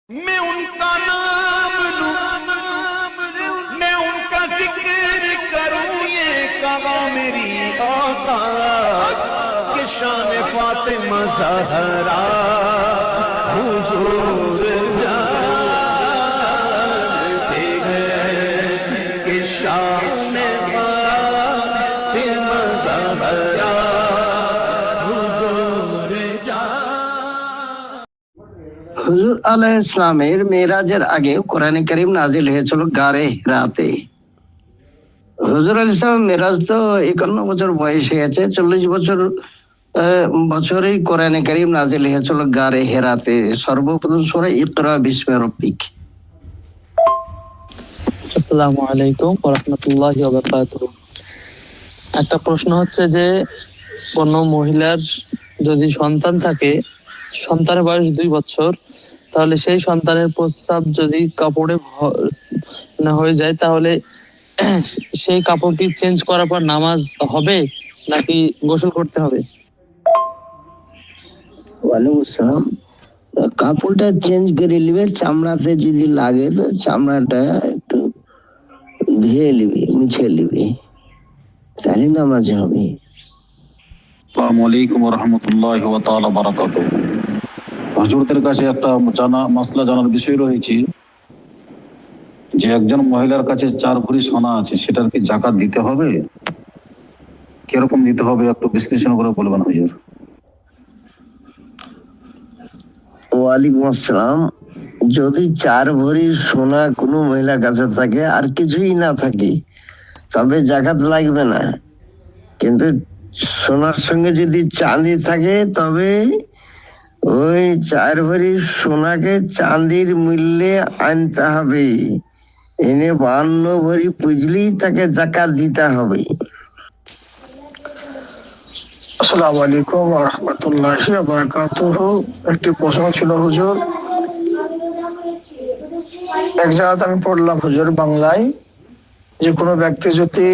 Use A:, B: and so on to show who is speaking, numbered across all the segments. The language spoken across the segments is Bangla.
A: मैं उनका नाम लूं, मैं उनका जिक्र करूं, ये कहा मेरी औकात कि शान फातिमा ज़हरा हुजूर जानते हैं कि शान फातिमा ज़हरा हुजूर
B: হুজুর আলাইহিস সালামের মেরাজের আগে কোরআনে কারীম নাজিল হয়েছিল গারে হিরাতে। হুজুর আলাইহিস সালাম মেরাজ তো 51 বছর বয়স হয়েছে, 40 বছরেই কোরআনে কারীম নাজিল হয়েছিল গারে হিরাতে। সর্বপ্রথম সূরা ইকরা বিসমি রাব্বিক।
C: আসসালামু আলাইকুম ওয়া রাহমাতুল্লাহি ওয়া বারাকাতুহু। একটা প্রশ্ন হচ্ছে যে কোন মহিলার যদি সন্তান থাকে, সন্তানের বয়স 2 বছর, তাহলে সেই সন্তানের প্রস্রাব যদি কাপড়ে হয়ে যায়, তাহলে সেই কাপড় কি চেঞ্জ করার পর নামাজ হবে নাকি গোসল করতে হবে?
B: ওয়ালাইকুম আসসালাম। কাপড়টা চেঞ্জ করে নিবে, চামড়াতে যদি লাগে তো চামড়াটা একটু ধুয়ে নিবে, মুছে নিবে, তাহলে নামাজ হবে।
D: আসসালামু আলাইকুম ওয়া রাহমাতুল্লাহি ওয়া তাআলা বারাকাতুহু। হুজুরদের কাছে একটা মাসলা জানার বিষয় রয়েছে যে একজন মহিলার কাছে 4 ভরি সোনা আছে, সেটার কি যাকাত দিতে হবে? কিরকম দিতে হবে একটু বিশ্লেষণ করে বলবেন হুজুর।
B: ওয়ালাইকুম আসসালাম। যদি 4 ভরি সোনা কোনো মহিলার কাছে থাকে আর কিছুই না থাকে, তবে যাকাত লাগবে না। কিন্তু সোনার সঙ্গে যদি চাঁদি থাকে, তবে ওই 4 ভরি সোনাকে চাঁদির মূল্যে আনতে হবে, এনে 52 ভরি পুজলেই তাকে যাকাত দিতে হবে।
E: আসসালামু আলাইকুম ওয়া রাহমাতুল্লাহি ওয়া বারাকাতুহু। একটি প্রশ্ন ছিল হুজুর, এক জায়গাতে আমি পড়লাম হুজুর বাংলায়, যে কোনো ব্যক্তি যদি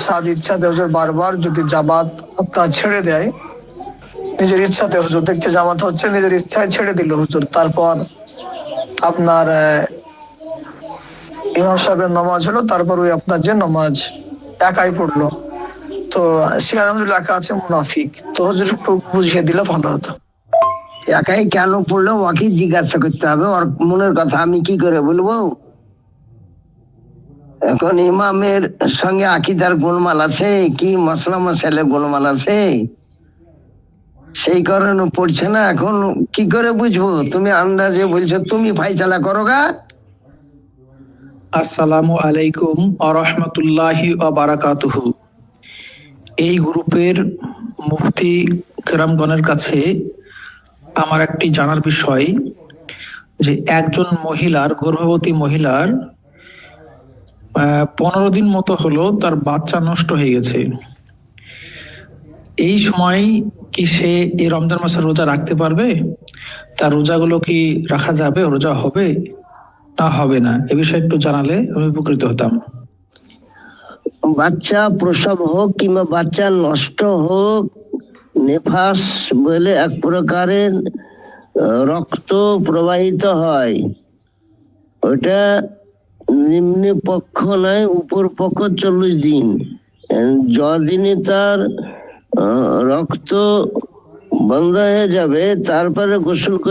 E: সাদ ইচ্ছাতে হুজুর বারবার যদি জামাত আপনার ছেড়ে দেয়, নিজের ইচ্ছাতে হুজুর দেখছে জামাত হচ্ছে, নিজের ইচ্ছায় ছেড়ে দিল হুজুর, তারপর আপনার ইমাম সাহেবের নামাজ হলো, তারপর ওই আপনার যে নামাজ একাই পড়লো, তো সেখানে হুজুর লেখা আছে মুনাফিক। তো হুজুর একটু বুঝিয়ে দিলে ভালো হতো।
B: একাই কেন পড়লো ওকে জিজ্ঞাসা করতে হবে, ওর মনের কথা আমি কি করে বলবো? এখন ইমামের সঙ্গে আকীদার গোলমাল আছে, কি মশলা মশাইলে গোলমাল আছে, সেই কারণে পড়ছে না। এখন কি করে বুঝবো? তুমি আন্দাজে বলছো, তুমি ফাইসালা করো গা।
F: আসসালামু আলাইকুম ওয়া রাহমাতুল্লাহি ওয়া বারাকাতুহু। এই গ্রুপের মুফতি কেরামগণের কাছে আমার একটি জানার বিষয়, যে একজন মহিলার, গর্ভবতী মহিলার 15 দিন মতো হলো তার বাচ্চা নষ্ট হয়ে গেছে, এই সময় কি সে এই রমজান মাসের রোজা রাখতে পারবে? তার রোজাগুলো কি রাখা যাবে? রোজা হবে না হবে না? এ বিষয়ে একটু জানালে আমি উপকৃত হতাম।
B: বাচ্চা প্রসব হোক কিংবা বাচ্চা নষ্ট হোক, নেফাস বলে এক প্রকারের রক্ত প্রবাহিত হয়, ওটা নিম্ন পক্ষ নয়, উপর পক্ষ 40 দিন। যদিনই তার রক্ত বন্ধ হয়ে যাবে, তারপরে গোসল করে